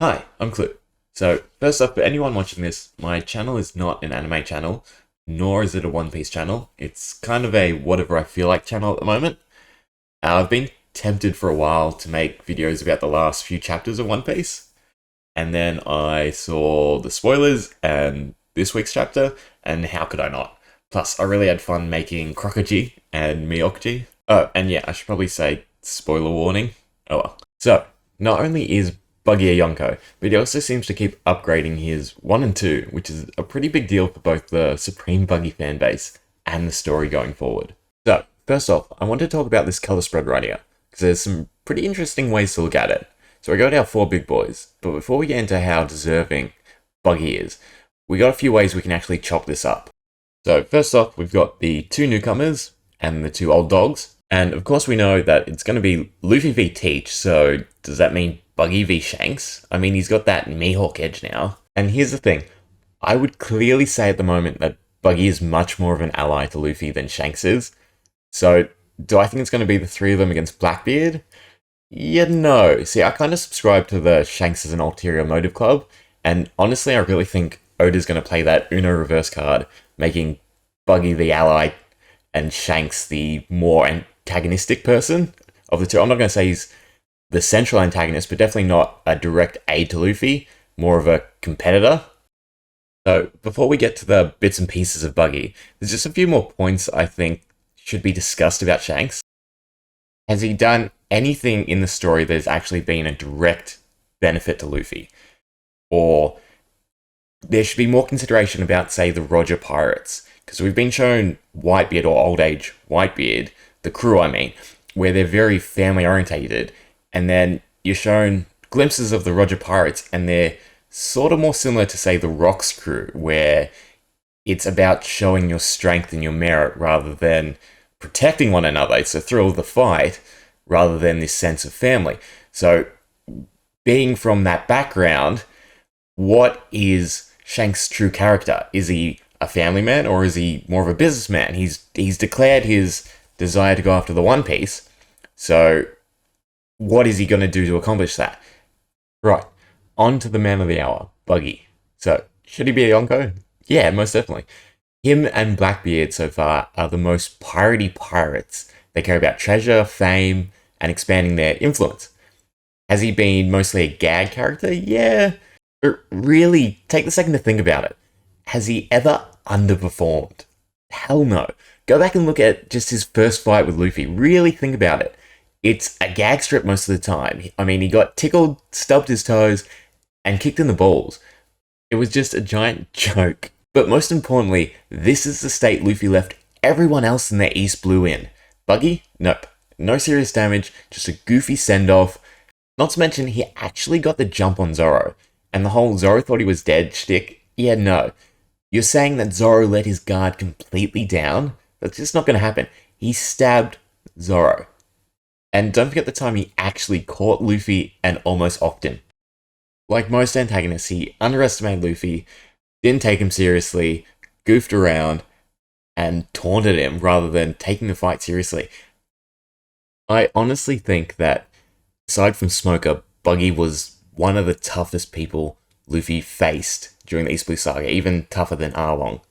Hi, I'm Kloo. So, first up, for anyone watching this, my channel is not an anime channel, nor is it a One Piece channel. It's kind of a whatever I feel like channel at the moment. I've been tempted for a while to make videos about the last few chapters of One Piece, and then I saw the spoilers and this week's chapter, and how could I not? Plus, I really had fun making Crocodile and Miyokuji. Oh, and yeah, I should probably say spoiler warning. Oh well. So, not only is Buggy a Yonko, but he also seems to keep upgrading his 1 and 2, which is a pretty big deal for both the Supreme Buggy fanbase and the story going forward. So, first off, I want to talk about this color spread right here, because there's some pretty interesting ways to look at it. So we got our 4 big boys, but before we get into how deserving Buggy is, we got a few ways we can actually chop this up. So first off, we've got the 2 newcomers and the 2 old dogs, and of course we know that it's going to be Luffy v Teach, so does that mean Buggy v Shanks? I mean, he's got that Mihawk edge now. And here's the thing, I would clearly say at the moment that Buggy is much more of an ally to Luffy than Shanks is. So, do I think it's going to be the 3 of them against Blackbeard? Yeah, no. See, I kind of subscribe to the Shanks as an ulterior motive club, and honestly, I really think Oda's going to play that Uno reverse card, making Buggy the ally and Shanks the more antagonistic person of the 2. I'm not going to say he's the central antagonist, but definitely not a direct aid to Luffy, more of a competitor. So, before we get to the bits and pieces of Buggy, there's just a few more points I think should be discussed about Shanks. Has he done anything in the story that has actually been a direct benefit to Luffy? Or there should be more consideration about, say, the Roger Pirates, because we've been shown Whitebeard, or Old Age Whitebeard, the crew I mean, where they're very family orientated, and then you're shown glimpses of the Roger Pirates, and they're sort of more similar to, say, the Rocks crew, where it's about showing your strength and your merit rather than protecting one another. It's a thrill of the fight rather than this sense of family. So, being from that background, what is Shanks' true character? Is he a family man, or is he more of a businessman? He's declared his desire to go after the One Piece, so what is he going to do to accomplish that? Right, on to the man of the hour, Buggy. So, should he be a Yonko? Yeah, most definitely. Him and Blackbeard so far are the most piratey pirates. They care about treasure, fame, and expanding their influence. Has he been mostly a gag character? Yeah. But really, take the second to think about it. Has he ever underperformed? Hell no. Go back and look at just his first fight with Luffy. Really think about it. It's a gag strip most of the time. I mean, he got tickled, stubbed his toes, and kicked in the balls. It was just a giant joke. But most importantly, this is the state Luffy left everyone else in their East Blue in. Buggy? Nope. No serious damage, just a goofy send-off. Not to mention, he actually got the jump on Zoro. And the whole Zoro thought he was dead shtick? Yeah, no. You're saying that Zoro let his guard completely down? That's just not going to happen. He stabbed Zoro. And don't forget the time he actually caught Luffy and almost offed him. Like most antagonists, he underestimated Luffy, didn't take him seriously, goofed around, and taunted him rather than taking the fight seriously. I honestly think that, aside from Smoker, Buggy was one of the toughest people Luffy faced during the East Blue Saga, even tougher than Arlong.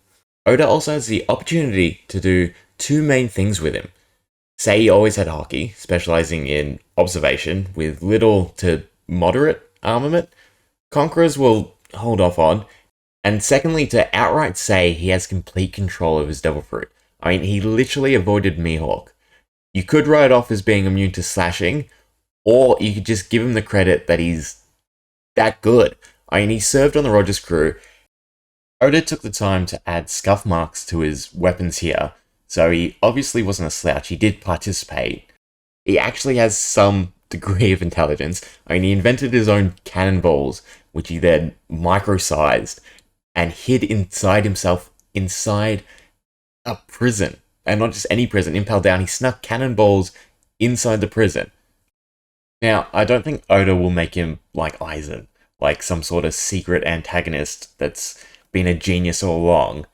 Oda also has the opportunity to do 2 main things with him. Say he always had Hockey, specializing in observation, with little to moderate armament. Conquerors will hold off on. And secondly, to outright say he has complete control of his Devil Fruit. I mean, he literally avoided Mihawk. You could write it off as being immune to slashing, or you could just give him the credit that he's that good. I mean, he served on the Rogers crew. Oda took the time to add scuff marks to his weapons here, so he obviously wasn't a slouch. He did participate. He actually has some degree of intelligence. I mean, he invented his own cannonballs, which he then micro-sized and hid inside himself inside a prison. And not just any prison, Impel Down. He snuck cannonballs inside the prison. Now, I don't think Oda will make him like Aizen, like some sort of secret antagonist that's been a genius all along.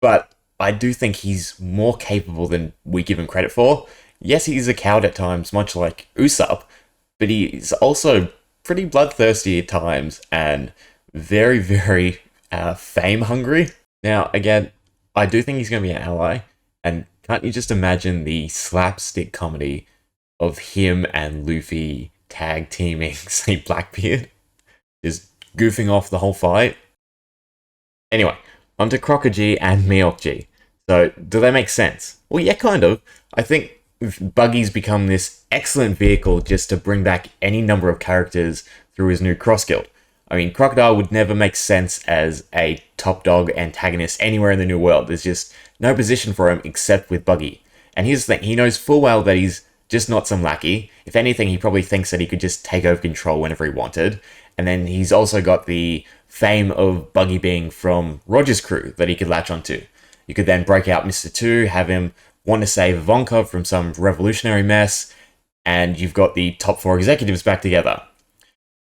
But I do think he's more capable than we give him credit for. Yes, he's a coward at times, much like Usopp, but he's also pretty bloodthirsty at times and very, very fame hungry. Now, again, I do think he's going to be an ally, and can't you just imagine the slapstick comedy of him and Luffy tag teaming, say, Blackbeard, just goofing off the whole fight? Anyway, onto Kllooooyy and Mihawk. So, do they make sense? Well, yeah, kind of. I think Buggy's become this excellent vehicle just to bring back any number of characters through his new cross guild. I mean, Crocodile would never make sense as a top dog antagonist anywhere in the new world. There's just no position for him except with Buggy. And here's the thing, he knows full well that he's just not some lackey. If anything, he probably thinks that he could just take over control whenever he wanted. And then he's also got the fame of Buggy being from Roger's crew that he could latch onto. You could then break out Mr. 2, have him want to save Ivankov from some revolutionary mess, and you've got the top 4 executives back together.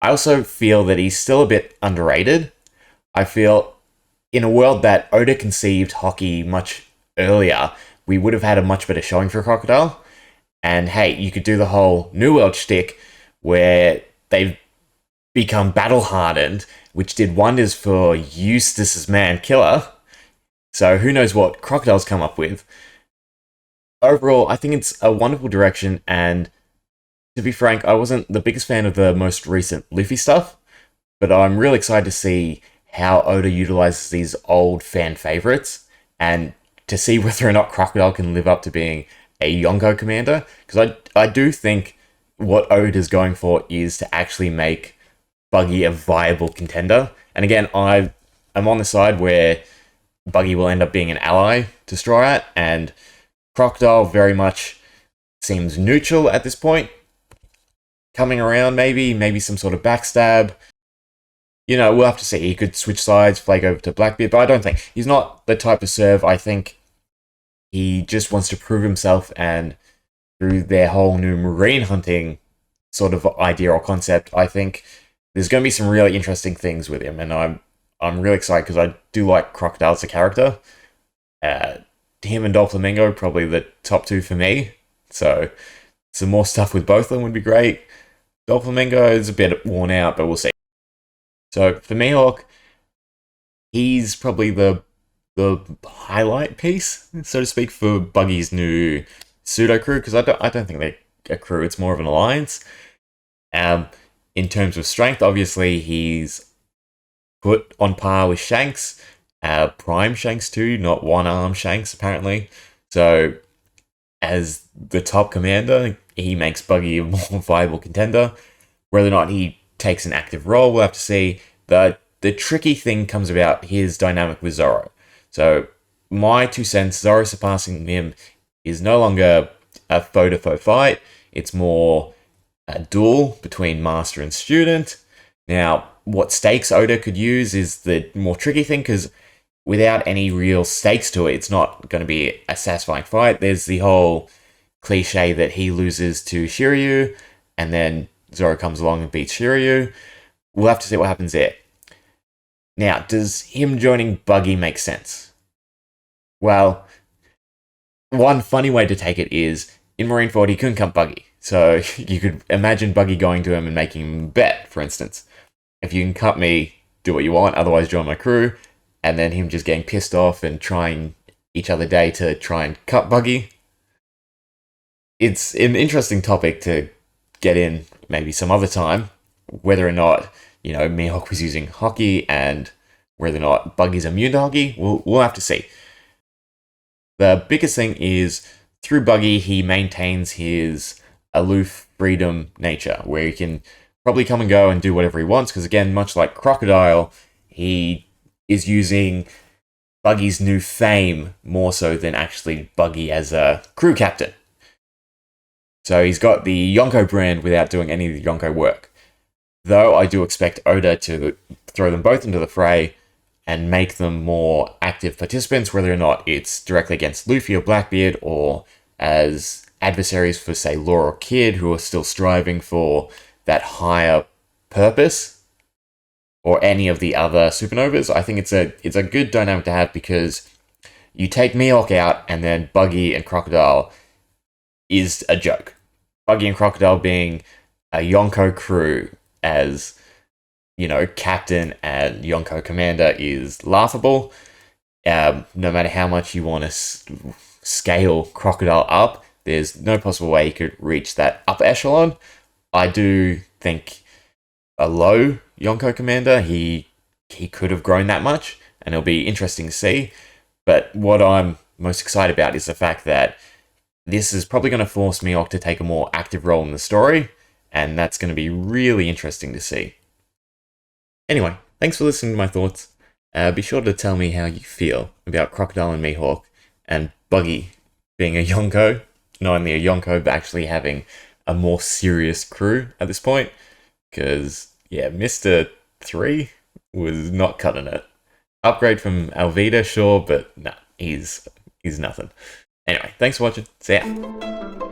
I also feel that he's still a bit underrated. I feel in a world that Oda conceived hockey much earlier, we would have had a much better showing for Crocodile. And hey, you could do the whole New World shtick where they've become battle-hardened, which did wonders for Eustace's man Killer. So who knows what Crocodile's come up with. Overall, I think it's a wonderful direction, and to be frank, I wasn't the biggest fan of the most recent Luffy stuff, but I'm really excited to see how Oda utilizes these old fan favorites, and to see whether or not Crocodile can live up to being a Yonko commander, because I do think what Oda's going for is to actually make Buggy a viable contender. And again, I'm on the side where Buggy will end up being an ally to Straw Hat, and Crocodile very much seems neutral at this point. Coming around, maybe some sort of backstab. You know, we'll have to see. He could switch sides, flake over to Blackbeard, but I don't think he's not the type of serve. I think he just wants to prove himself, and through their whole new marine hunting sort of idea or concept, I think there's going to be some really interesting things with him, and I'm really excited because I do like Crocodile as a character. Him and Doflamingo probably the top 2 for me, so some more stuff with both of them would be great. Doflamingo is a bit worn out, but we'll see. So for Mihawk, he's probably the highlight piece, so to speak, for Buggy's new pseudo crew, because I don't think they're a crew; it's more of an alliance. In terms of strength, obviously he's put on par with Shanks, Prime Shanks too, not one-arm Shanks apparently. So as the top commander, he makes Buggy a more viable contender. Whether or not he takes an active role, we'll have to see. The tricky thing comes about his dynamic with Zoro. So my 2 cents, Zoro surpassing him is no longer a foe-to-foe fight. It's more a duel between master and student. Now, what stakes Oda could use is the more tricky thing, because without any real stakes to it, it's not going to be a satisfying fight. There's the whole cliche that he loses to Shiryu, and then Zoro comes along and beats Shiryu. We'll have to see what happens there. Now, does him joining Buggy make sense? Well, one funny way to take it is, in Marineford, he couldn't cut Buggy. So you could imagine Buggy going to him and making him a bet, for instance. If you can cut me, do what you want, otherwise join my crew. And then him just getting pissed off and trying each other day to try and cut Buggy. It's an interesting topic to get in maybe some other time, whether or not, you know, Mihawk was using hockey and whether or not Buggy's immune to hockey, we'll have to see. The biggest thing is, through Buggy, he maintains his aloof freedom nature, where he can probably come and go and do whatever he wants, because again, much like Crocodile, he is using Buggy's new fame more so than actually Buggy as a crew captain. So he's got the Yonko brand without doing any of the Yonko work. Though I do expect Oda to throw them both into the fray and make them more active participants, whether or not it's directly against Luffy or Blackbeard, or as adversaries for, say, Law or Kid, who are still striving for that higher purpose, or any of the other supernovas. I think it's a good dynamic to have, because you take Mihawk out and then Buggy and Crocodile is a joke. Buggy and Crocodile being a Yonko crew, as, you know, captain and Yonko commander is laughable. No matter how much you want to scale Crocodile up, there's no possible way he could reach that upper echelon. I do think a low Yonko commander, he could have grown that much, and it'll be interesting to see. But what I'm most excited about is the fact that this is probably going to force Mihawk to take a more active role in the story, and that's going to be really interesting to see. Anyway, thanks for listening to my thoughts. Be sure to tell me how you feel about Crocodile and Mihawk, and Buggy being a Yonko, not only a Yonko, but actually having a more serious crew at this point. Because, yeah, Mr. 3 was not cutting it. Upgrade from Alvida, sure, but nah, he's nothing. Anyway, thanks for watching. See ya.